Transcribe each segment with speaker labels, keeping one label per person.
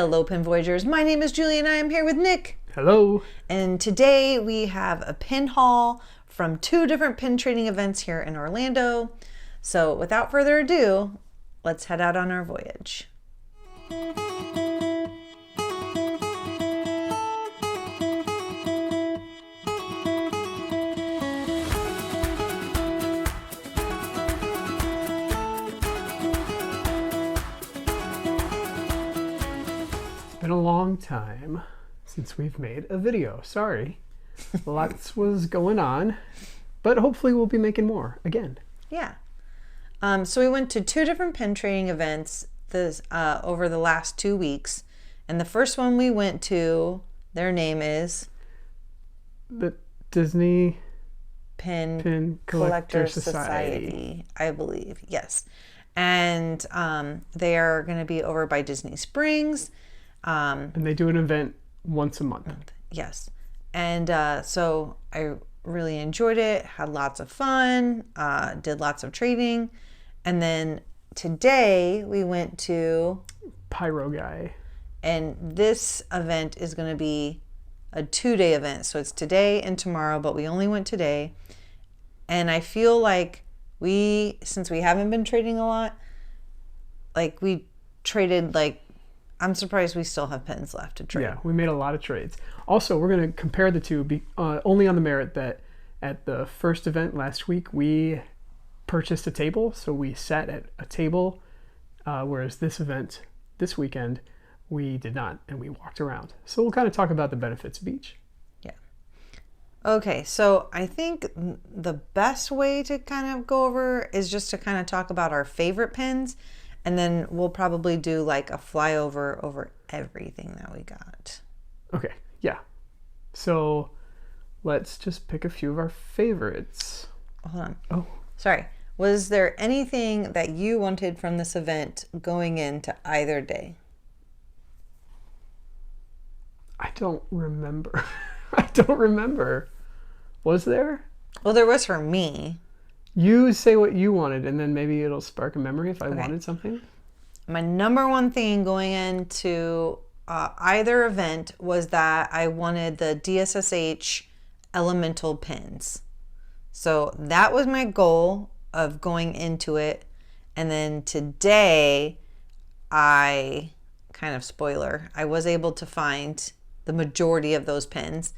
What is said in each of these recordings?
Speaker 1: Hello, Pin Voyagers. My name is Julie and I am here with Nick.
Speaker 2: Hello.
Speaker 1: And today we have a pin haul from 2 different pin trading events here in Orlando. So without further ado, let's head out on our voyage.
Speaker 2: Been a long time since we've made a video. Sorry. Lots was going on, but hopefully we'll be making more again.
Speaker 1: Yeah. So we went to 2 different pin trading events over the last 2 weeks. And the first one we went to, their name is
Speaker 2: The Disney
Speaker 1: Pin Collector Society, I believe. Yes. And they are going to be over by Disney Springs.
Speaker 2: And they do an event once a month.
Speaker 1: Yes. And so I really enjoyed it, had lots of fun, did lots of trading. And then today we went to
Speaker 2: Pyro guy.
Speaker 1: And this event is going to be a 2-day event. So it's today and tomorrow, but we only went today. And I feel like since we haven't been trading a lot, like we traded I'm surprised we still have pins left to trade.
Speaker 2: Yeah, we made a lot of trades. Also, we're going to compare the two only on the merit that at the first event last week, we purchased a table. So we sat at a table, whereas this event this weekend, we did not, and we walked around. So we'll kind of talk about the benefits of each.
Speaker 1: Yeah. Okay, so I think the best way to kind of go over is just to kind of talk about our favorite pins. And then we'll probably do like a flyover over everything that we got.
Speaker 2: Okay, yeah. So let's just pick a few of our favorites.
Speaker 1: Hold on.
Speaker 2: Oh.
Speaker 1: Sorry. Was there anything that you wanted from this event going into either day?
Speaker 2: I don't remember. I don't remember. Was there?
Speaker 1: Well, there was for me.
Speaker 2: You say what you wanted, and then maybe it'll spark a memory if I wanted something.
Speaker 1: My number one thing going into either event was that I wanted the DSSH elemental pins. So that was my goal of going into it. And then today, I was able to find the majority of those pins.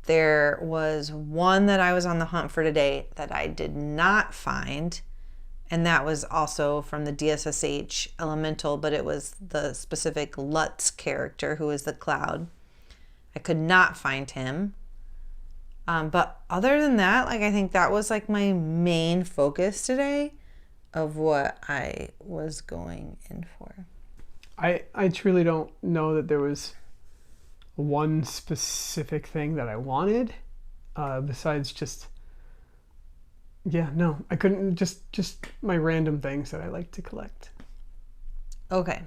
Speaker 1: There was one that I was on the hunt for today that I did not find, and that was also from the DSSH Elemental, but it was the specific Lutz character who is the Cloud. I could not find him. But other than that, I think that was my main focus today of what I was going in for.
Speaker 2: I truly don't know that there was one specific thing that I wanted, besides I couldn't, just my random things that I like to collect.
Speaker 1: Okay.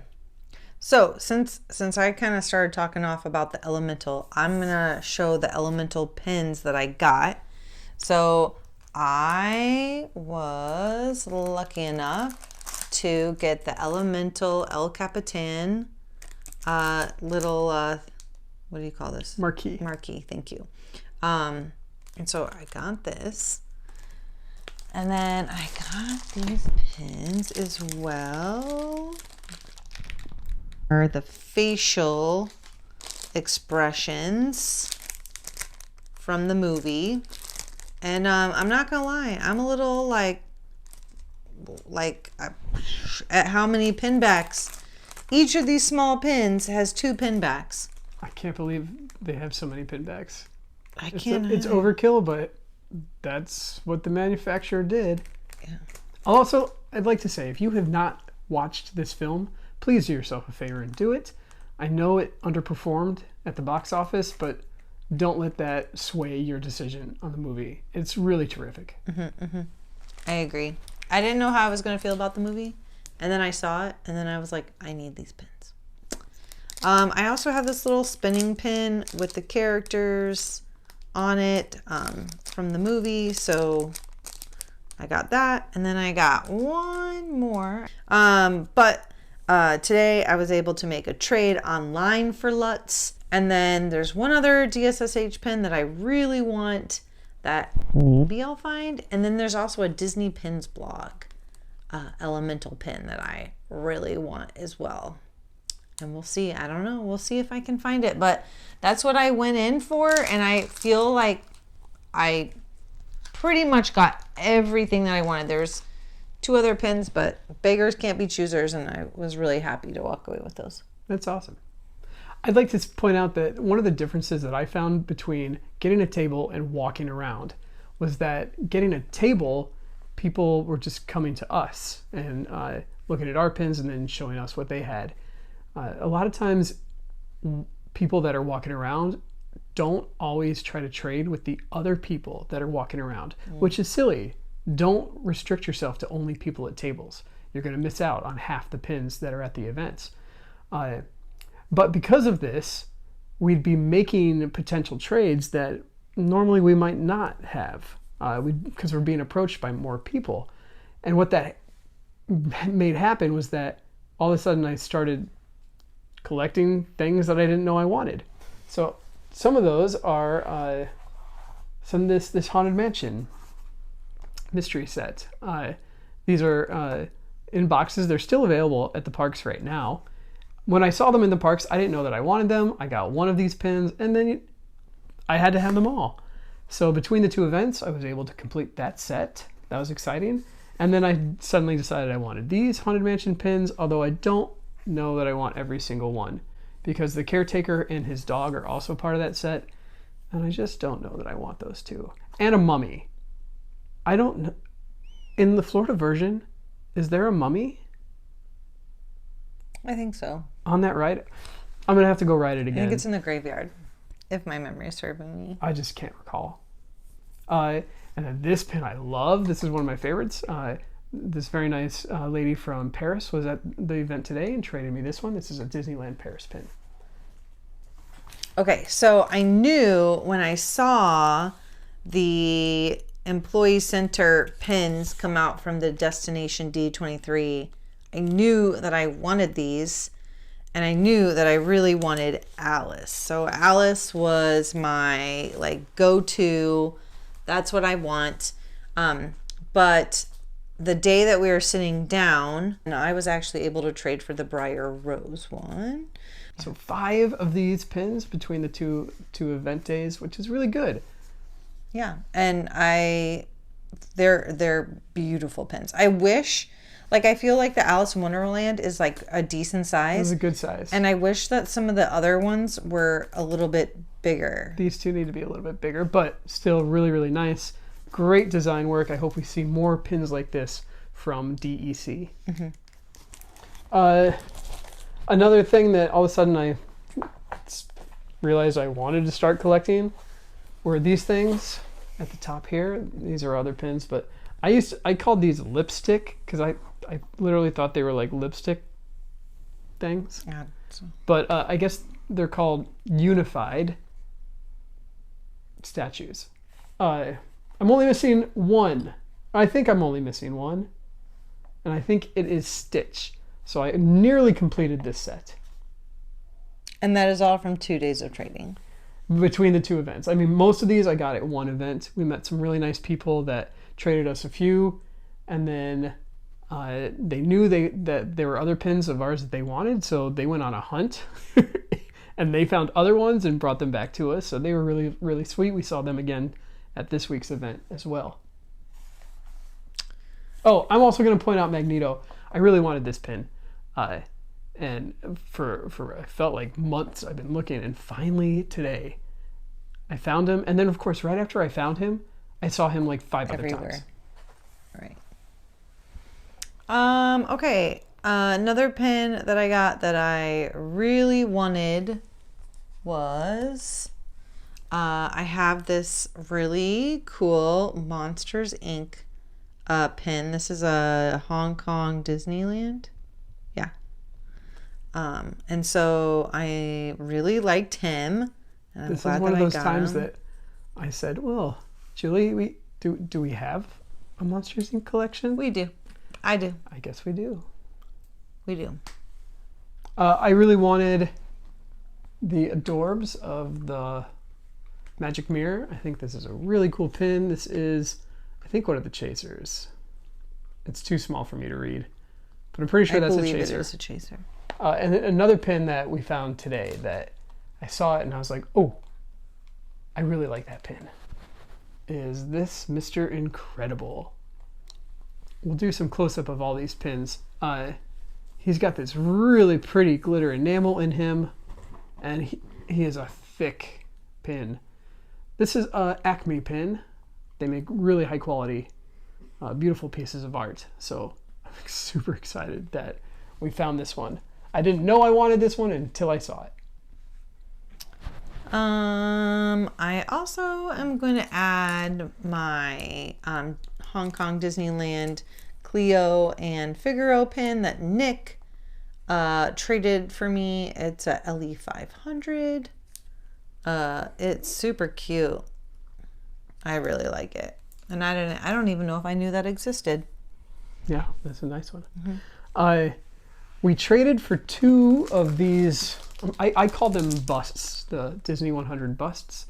Speaker 1: So since I kind of started talking off about the elemental, I'm going to show the elemental pins that I got. So I was lucky enough to get the elemental El Capitan little what do you call this?
Speaker 2: Marquee,
Speaker 1: thank you. And so I got this. And then I got these pins as well. Are the facial expressions from the movie. And I'm not gonna lie, I'm a little at how many pin backs. Each of these small pins has 2 pin backs.
Speaker 2: I can't believe they have so many pin backs.
Speaker 1: It's
Speaker 2: overkill, but that's what the manufacturer did.
Speaker 1: Yeah.
Speaker 2: Also, I'd like to say, if you have not watched this film, please do yourself a favor and do it. I know it underperformed at the box office, but don't let that sway your decision on the movie. It's really terrific.
Speaker 1: I agree. I didn't know how I was going to feel about the movie, and then I saw it, and then I was like, I need these pins. I also have this little spinning pin with the characters on it from the movie, so I got that, and then I got one more. But Today I was able to make a trade online for Lutz. And then there's one other DSSH pin that I really want that maybe I'll find. And then there's also a Disney Pins blog elemental pin that I really want as well. And we'll see. I don't know. We'll see if I can find it. But that's what I went in for. And I feel like I pretty much got everything that I wanted. There's 2 other pins, but beggars can't be choosers. And I was really happy to walk away with those.
Speaker 2: That's awesome. I'd like to point out that one of the differences that I found between getting a table and walking around was that getting a table, people were just coming to us and looking at our pins and then showing us what they had. A lot of times, people that are walking around don't always try to trade with the other people that are walking around, which is silly. Don't restrict yourself to only people at tables. You're going to miss out on half the pins that are at the events. But because of this, we'd be making potential trades that normally we might not have because we're being approached by more people. And what that made happen was that all of a sudden I started collecting things that I didn't know I wanted. So some of those are this Haunted Mansion mystery set. These are in boxes. They're still available at the parks right now. When I saw them in the parks, I didn't know that I wanted them. I got one of these pins, and then I had to have them all. So between the 2 events, I was able to complete that set. That was exciting. And then I suddenly decided I wanted these Haunted Mansion pins, although I don't know that I want every single one, because the caretaker and his dog are also part of that set, and I just don't know that I want those 2. And a mummy. I don't know. In the Florida version, is there a mummy?
Speaker 1: I think so.
Speaker 2: On that ride? I'm going to have to go ride it again.
Speaker 1: I think it's in the graveyard, if my memory is serving me.
Speaker 2: I just can't recall. And then this pin I love. This is one of my favorites. This very nice lady from Paris was at the event today and traded me this one. This is a Disneyland Paris pin.
Speaker 1: Okay, so I knew when I saw the Employee Center pins come out from the Destination D23, I knew that I wanted these, and I knew that I really wanted Alice. So Alice was my go-to. That's what I want. But the day that we were sitting down, and I was actually able to trade for the Briar Rose one.
Speaker 2: So 5 of these pins between the two event days, which is really good.
Speaker 1: Yeah, and they're beautiful pins. I wish, I feel like the Alice in Wonderland is a decent size.
Speaker 2: It's a good size.
Speaker 1: And I wish that some of the other ones were a little bit bigger.
Speaker 2: These 2 need to be a little bit bigger, but still really, really nice. Great design work. I hope we see more pins like this from DEC. Mm-hmm. Another thing that all of a sudden I realized I wanted to start collecting were these things at the top here. These are other pins, but I called these lipstick because I literally thought they were like lipstick things.
Speaker 1: Yeah.
Speaker 2: But I guess they're called unified statues. I'm only missing one. I think I'm only missing one. And I think it is Stitch. So I nearly completed this set.
Speaker 1: And that is all from 2 days of trading.
Speaker 2: Between the 2 events. I mean, most of these I got at one event. We met some really nice people that traded us a few. And then they knew that there were other pins of ours that they wanted. So they went on a hunt. And they found other ones and brought them back to us. So they were really, really sweet. We saw them again at this week's event as well. Oh, I'm also going to point out Magneto. I really wanted this pin. And for I felt like months I've been looking, and finally today I found him. And then of course right after I found him, I saw him 5 other times.
Speaker 1: Right. Okay. Another pin that I got that I really wanted was I have this really cool Monsters Inc. Pin. This is a Hong Kong Disneyland. Yeah. And so I really liked him. And I'm
Speaker 2: this
Speaker 1: glad
Speaker 2: is one
Speaker 1: that
Speaker 2: of those
Speaker 1: I got
Speaker 2: times
Speaker 1: him.
Speaker 2: that I said, well, Julie, do we have a Monsters Inc. collection?
Speaker 1: We do. I do.
Speaker 2: I guess we do.
Speaker 1: We do.
Speaker 2: I really wanted the adorbs of the Magic Mirror. I think this is a really cool pin. This is, I think, one of the chasers. It's too small for me to read, but I'm pretty sure that's a chaser. I believe it is
Speaker 1: a chaser.
Speaker 2: And another pin that we found today that I saw it and I was like, oh, I really like that pin, is this Mr. Incredible. We'll do some close-up of all these pins. He's got this really pretty glitter enamel in him, and he is a thick pin. This is a Acme pin. They make really high quality, beautiful pieces of art. So I'm super excited that we found this one. I didn't know I wanted this one until I saw it.
Speaker 1: I also am going to add my Hong Kong Disneyland Cleo and Figaro pin that Nick traded for me. It's a LE500. It's super cute. I really like it, and I don't even know if I knew that existed.
Speaker 2: Yeah, that's a nice one. Mm-hmm. We traded for two of these. I call them busts, the Disney 100 busts.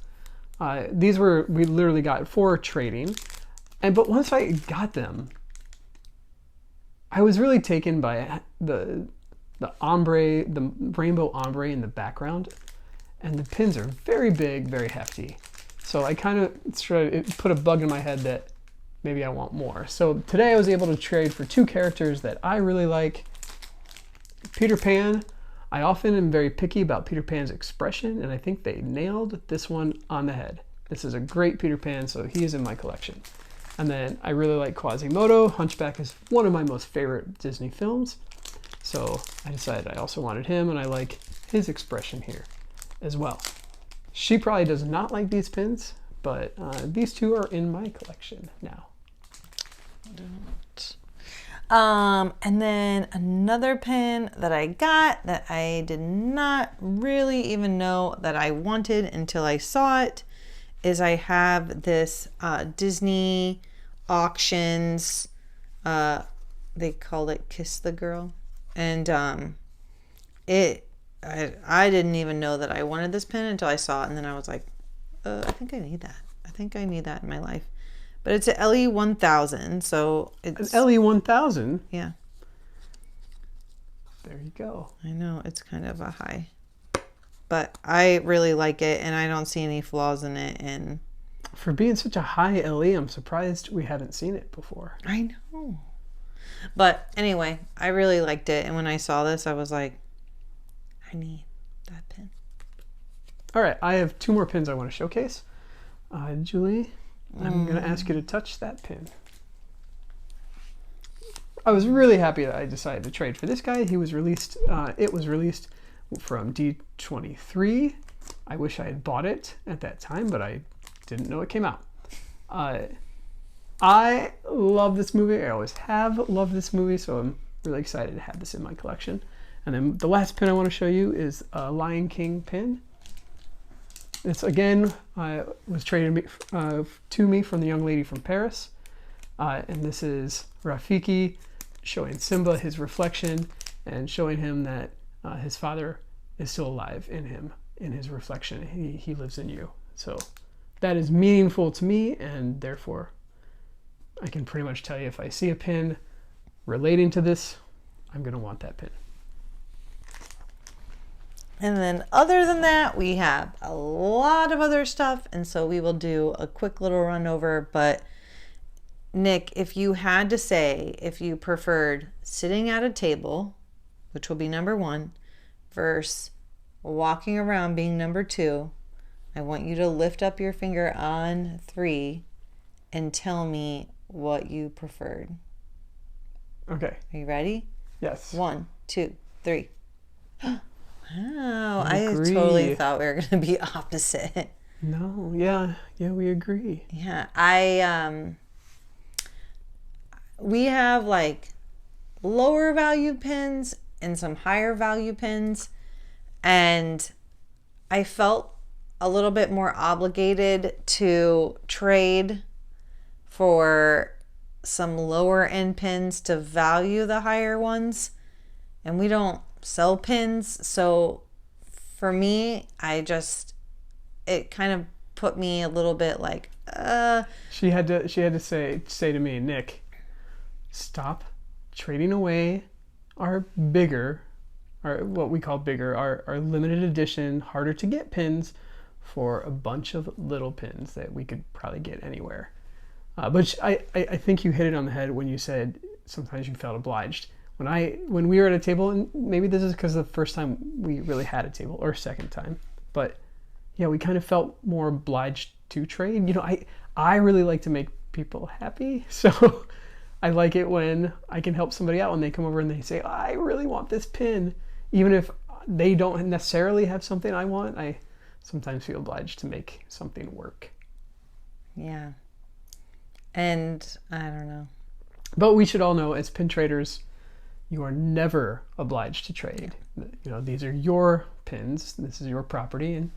Speaker 2: We literally got for trading, but once I got them, I was really taken by the ombre, the rainbow ombre in the background, and the pins are very big, very hefty. So I kind of put a bug in my head that maybe I want more. So today I was able to trade for two characters that I really like. Peter Pan. I often am very picky about Peter Pan's expression, and I think they nailed this one on the head. This is a great Peter Pan, so he is in my collection. And then I really like Quasimodo. Hunchback is one of my most favorite Disney films. So I decided I also wanted him, and I like his expression here as well. She probably does not like these pins, but these two are in my collection now.
Speaker 1: And then another pin that I got that I did not really even know that I wanted until I saw it is I have this Disney auctions, they called it Kiss the Girl, and I didn't even know that I wanted this pin until I saw it, and then I was like, I think I need that. I think I need that in my life. But it's an LE1000, so it's...
Speaker 2: An LE1000?
Speaker 1: Yeah.
Speaker 2: There you go.
Speaker 1: I know, it's kind of a high. But I really like it, and I don't see any flaws in it. And
Speaker 2: for being such a high LE, I'm surprised we haven't seen it before.
Speaker 1: I know. But anyway, I really liked it, and when I saw this, I was like, I need that pin.
Speaker 2: All right, I have two more pins I want to showcase. Julie, I'm going to ask you to touch that pin. I was really happy that I decided to trade for this guy. He was released, it was released from D23. I wish I had bought it at that time, but I didn't know it came out. I love this movie. I always have loved this movie, so I'm really excited to have this in my collection. And then the last pin I want to show you is a Lion King pin. It's again was traded to me from the young lady from Paris, and this is Rafiki showing Simba his reflection and showing him that his father is still alive in him, in his reflection. He lives in you. So that is meaningful to me, and therefore I can pretty much tell you if I see a pin relating to this, I'm going to want that pin.
Speaker 1: And then other than that, we have a lot of other stuff, and so we will do a quick little run over. But Nick, if you had to say if you preferred sitting at a table, which will be number 1, versus walking around being number 2, I want you to lift up your finger on 3 and tell me what you preferred.
Speaker 2: Okay.
Speaker 1: Are you ready?
Speaker 2: Yes.
Speaker 1: 1, 2, 3. Wow, I totally thought we were going to be opposite.
Speaker 2: No, yeah, we agree.
Speaker 1: Yeah, we have like lower value pins and some higher value pins, and I felt a little bit more obligated to trade for some lower end pins to value the higher ones, and we don't sell pins. So for me, it kind of put me a little bit like,
Speaker 2: She had to say to me, Nick, stop trading away our what we call bigger, our limited edition, harder to get pins for a bunch of little pins that we could probably get anywhere. But I think you hit it on the head when you said sometimes you felt obliged. When we were at a table, and maybe this is because the first time we really had a table, or second time, but yeah, we kind of felt more obliged to trade. You know, I really like to make people happy, so I like it when I can help somebody out when they come over and they say, I really want this pin. Even if they don't necessarily have something I want, I sometimes feel obliged to make something work.
Speaker 1: Yeah. And I don't know.
Speaker 2: But we should all know, as pin traders, you are never obliged to trade. You know, these are your pins. This is your property. And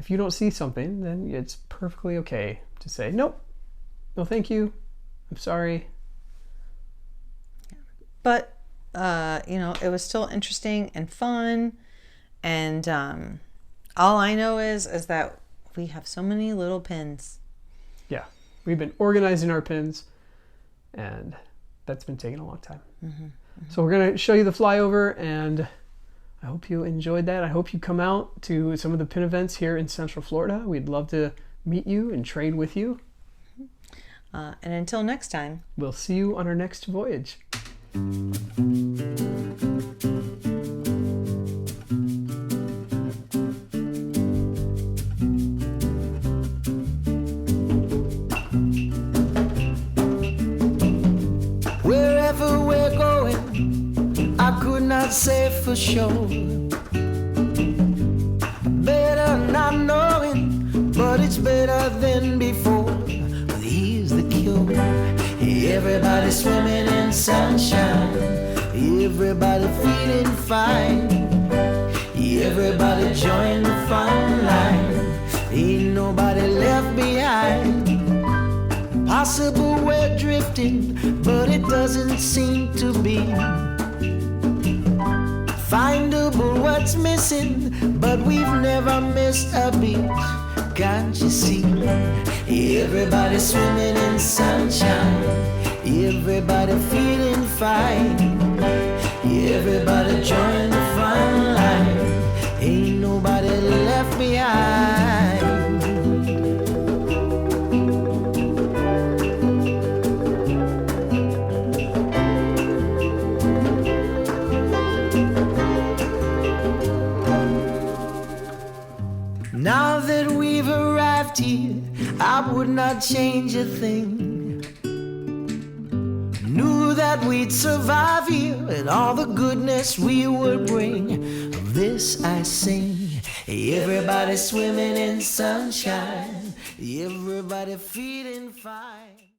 Speaker 2: if you don't see something, then it's perfectly okay to say, nope, no thank you, I'm sorry.
Speaker 1: But, it was still interesting and fun. And all I know is that we have so many little pins.
Speaker 2: Yeah, we've been organizing our pins, and that's been taking a long time. Mm-hmm. So we're going to show you the flyover, and I hope you enjoyed that. I hope you come out to some of the pin events here in Central Florida. We'd love to meet you and trade with you.
Speaker 1: And until next time,
Speaker 2: we'll see you on our next voyage.
Speaker 3: Wherever we're going, I could not say for sure. Better not knowing, but it's better than before. Here's the cure. Everybody swimming in sunshine. Everybody feeling fine. Everybody join the fun line. Ain't nobody left behind. Possible we're drifting, but it doesn't seem to be. Findable what's missing, but we've never missed a beat. Can't you see? Everybody swimming in sunshine. Everybody feeling fine. Everybody join the fun line. Ain't nobody left behind. Now that we've arrived here, I would not change a thing. Knew that we'd survive here and all the goodness we would bring. Of this I sing. Everybody swimming in sunshine. Everybody feeling fine.